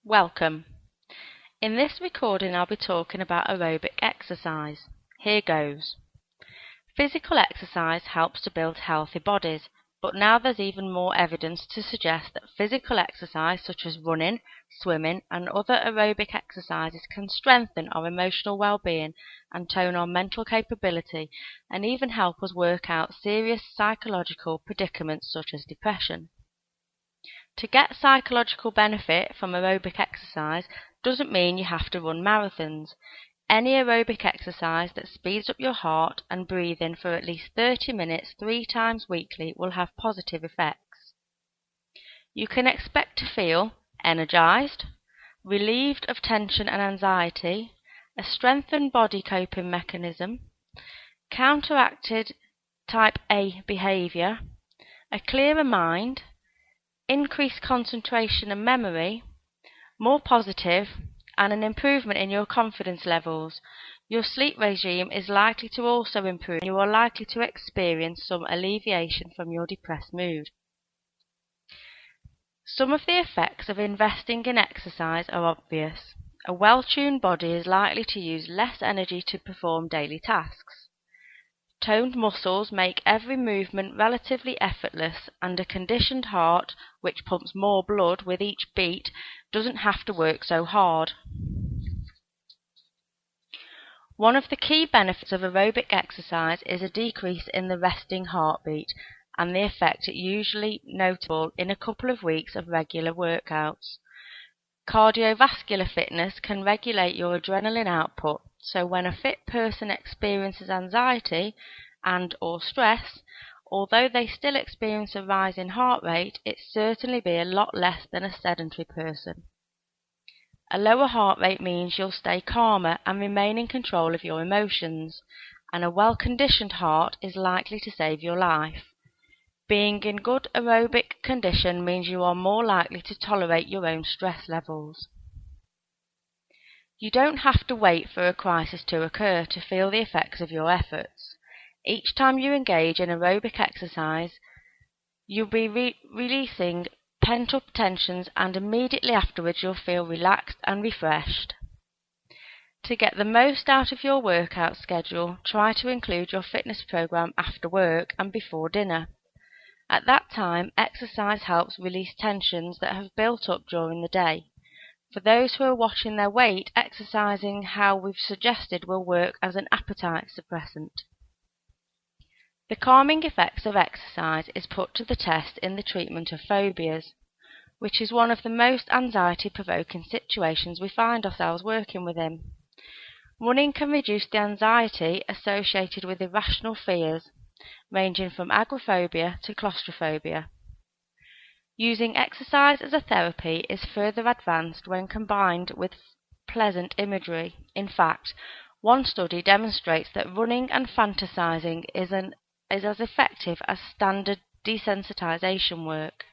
Welcome. In this recording I'll be talking about aerobic exercise. Here goes. Physical exercise helps to build healthy bodies, but now there's even more evidence to suggest that physical exercise such as running, swimming and other aerobic exercises can strengthen our emotional well-being and tone our mental capability and even help us work out serious psychological predicaments such as depression. To get psychological benefit from aerobic exercise doesn't mean you have to run marathons. Any aerobic exercise that speeds up your heart and breathing for at least 30 minutes 3 times weekly will have positive effects. You can expect to feel energized, relieved of tension and anxiety, a strengthened body coping mechanism, counteracted type A behavior, a clearer mind, increased concentration and memory, more positive, and an improvement in your confidence levels. Your sleep regime is likely to also improve, and you are likely to experience some alleviation from your depressed mood. Some of the effects of investing in exercise are obvious. A well-tuned body is likely to use less energy to perform daily tasks. Toned muscles make every movement relatively effortless, and a conditioned heart, which pumps more blood with each beat, doesn't have to work so hard. One of the key benefits of aerobic exercise is a decrease in the resting heartbeat, and the effect is usually notable in a couple of weeks of regular workouts. Cardiovascular fitness can regulate your adrenaline output, so when a fit person experiences anxiety and/or stress, although they still experience a rise in heart rate, it certainly be a lot less than a sedentary person. A lower heart rate means you'll stay calmer and remain in control of your emotions, and a well-conditioned heart is likely to save your life. Being in good aerobic condition means you are more likely to tolerate your own stress levels. You don't have to wait for a crisis to occur to feel the effects of your efforts. Each time you engage in aerobic exercise, you'll be releasing pent-up tensions, and immediately afterwards you'll feel relaxed and refreshed. To get the most out of your workout schedule, try to include your fitness program after work and before dinner. At that time, exercise helps release tensions that have built up during the day. For those who are watching their weight, exercising how we've suggested will work as an appetite suppressant. The calming effects of exercise is put to the test in the treatment of phobias, which is one of the most anxiety-provoking situations we find ourselves working within. Running can reduce the anxiety associated with irrational fears, ranging from agoraphobia to claustrophobia. Using exercise as a therapy is further advanced when combined with pleasant imagery. In fact, one study demonstrates that running and fantasizing is as effective as standard desensitization work.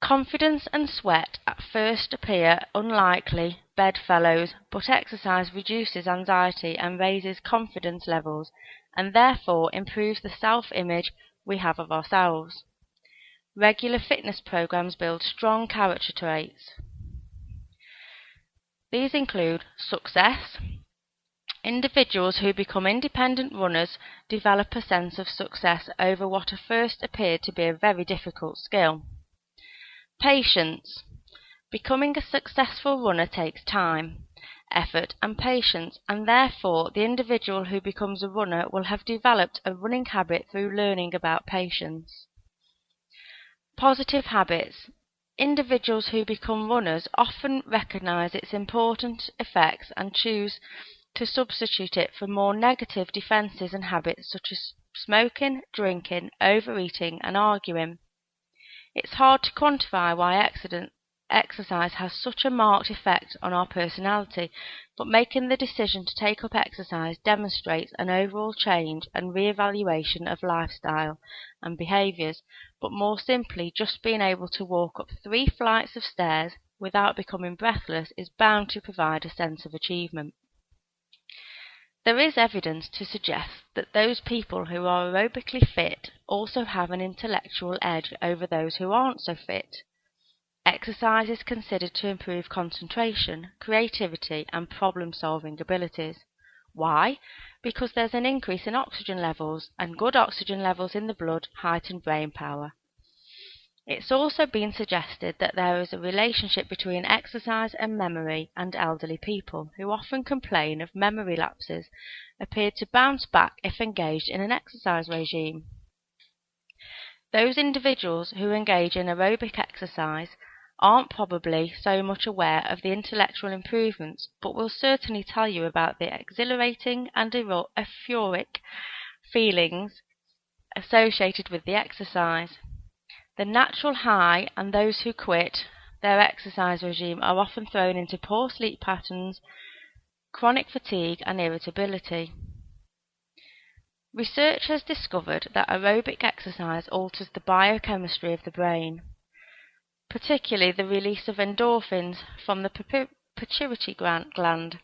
Confidence and sweat at first appear unlikely bedfellows, but exercise reduces anxiety and raises confidence levels, and therefore improves the self-image we have of ourselves. Regular fitness programs build strong character traits. These include success. Individuals who become independent runners develop a sense of success over what at first appeared to be a very difficult skill. Patience. Becoming a successful runner takes time, effort and patience, and therefore the individual who becomes a runner will have developed a running habit through learning about patience. Positive habits. Individuals who become runners often recognize its important effects and choose to substitute it for more negative defenses and habits such as smoking, drinking, overeating and arguing. It's hard to quantify why exercise has such a marked effect on our personality, but making the decision to take up exercise demonstrates an overall change and re-evaluation of lifestyle and behaviours, but more simply, just being able to walk up 3 flights of stairs without becoming breathless is bound to provide a sense of achievement. There is evidence to suggest that those people who are aerobically fit also have an intellectual edge over those who aren't so fit. Exercise is considered to improve concentration, creativity, and problem-solving abilities. Why? Because there's an increase in oxygen levels, and good oxygen levels in the blood heighten brain power. It's also been suggested that there is a relationship between exercise and memory, and elderly people, who often complain of memory lapses, appear to bounce back if engaged in an exercise regime. Those individuals who engage in aerobic exercise aren't probably so much aware of the intellectual improvements, but will certainly tell you about the exhilarating and euphoric feelings associated with the exercise. The natural high, and those who quit their exercise regime are often thrown into poor sleep patterns, chronic fatigue, and irritability. Research has discovered that aerobic exercise alters the biochemistry of the brain, particularly the release of endorphins from the pituitary gland.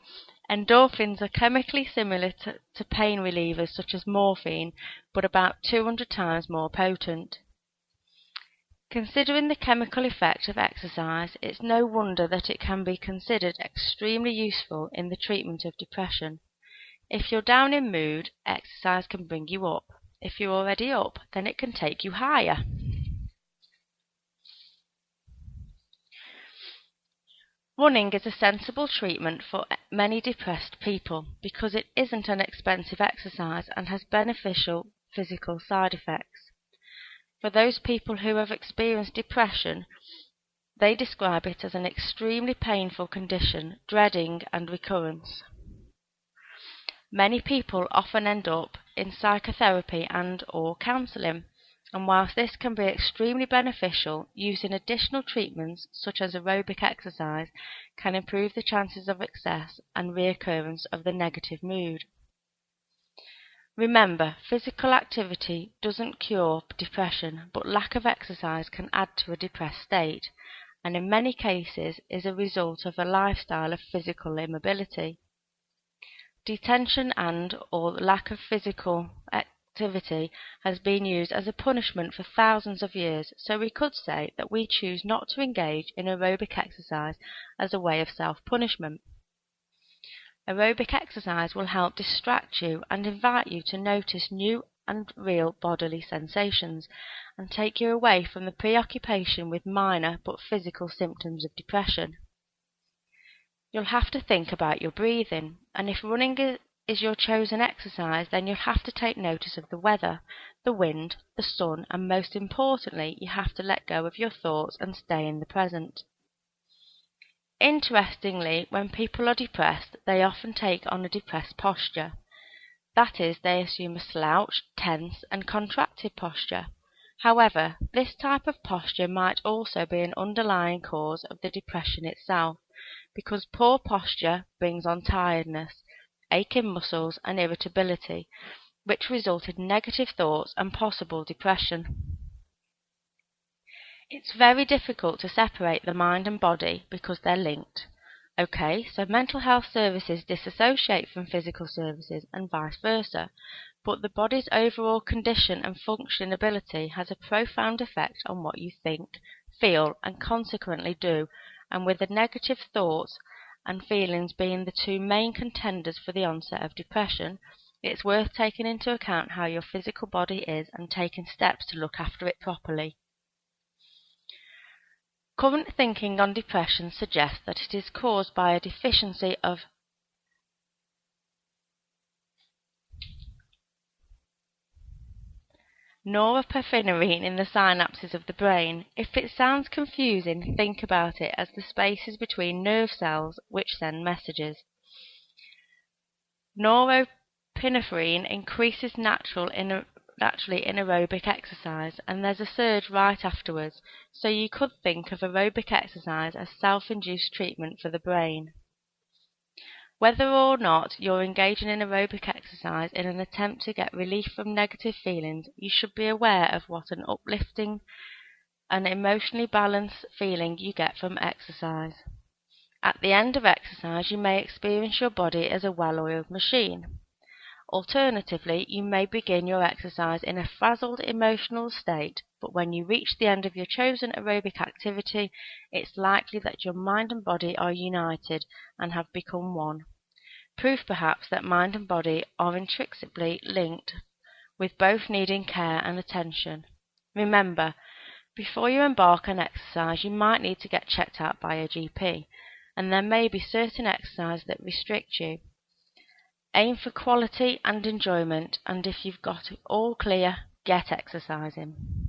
Endorphins are chemically similar to pain relievers such as morphine, but about 200 times more potent. Considering the chemical effect of exercise, it's no wonder that it can be considered extremely useful in the treatment of depression. If you're down in mood, exercise can bring you up. If you're already up, then it can take you higher. Running is a sensible treatment for many depressed people because it isn't an expensive exercise and has beneficial physical side effects. For those people who have experienced depression, they describe it as an extremely painful condition, dreading and recurrence. Many people often end up in psychotherapy and/or counselling, and whilst this can be extremely beneficial, using additional treatments such as aerobic exercise can improve the chances of excess and reoccurrence of the negative mood. Remember, physical activity doesn't cure depression, but lack of exercise can add to a depressed state, and in many cases is a result of a lifestyle of physical immobility. Detention and/or lack of physical activity has been used as a punishment for thousands of years, so we could say that we choose not to engage in aerobic exercise as a way of self-punishment. Aerobic exercise will help distract you and invite you to notice new and real bodily sensations, and take you away from the preoccupation with minor but physical symptoms of depression. You'll have to think about your breathing, and if running is your chosen exercise, then you'll have to take notice of the weather, the wind, the sun, and most importantly, you have to let go of your thoughts and stay in the present. Interestingly, when people are depressed, they often take on a depressed posture. That is, they assume a slouched, tense, and contracted posture. However, this type of posture might also be an underlying cause of the depression itself, because poor posture brings on tiredness, aching muscles, and irritability, which result in negative thoughts and possible depression. It's very difficult to separate the mind and body because they're linked. Okay, so mental health services disassociate from physical services and vice versa, but the body's overall condition and functionability has a profound effect on what you think, feel, and consequently do, and with the negative thoughts and feelings being the two main contenders for the onset of depression, it's worth taking into account how your physical body is and taking steps to look after it properly. Current thinking on depression suggests that it is caused by a deficiency of norepinephrine in the synapses of the brain. If it sounds confusing, think about it as the spaces between nerve cells which send messages. Norepinephrine increases naturally in aerobic exercise, and there's a surge right afterwards, so you could think of aerobic exercise as self-induced treatment for the brain. Whether or not you're engaging in aerobic exercise in an attempt to get relief from negative feelings, you should be aware of what an uplifting and emotionally balanced feeling you get from exercise. At the end of exercise, you may experience your body as a well-oiled machine. Alternatively, you may begin your exercise in a frazzled emotional state, but when you reach the end of your chosen aerobic activity, it's likely that your mind and body are united and have become one. Proof perhaps that mind and body are intrinsically linked, with both needing care and attention. Remember, before you embark on exercise, you might need to get checked out by a GP, and there may be certain exercise that restrict you. Aim for quality and enjoyment, and if you've got it all clear, get exercising.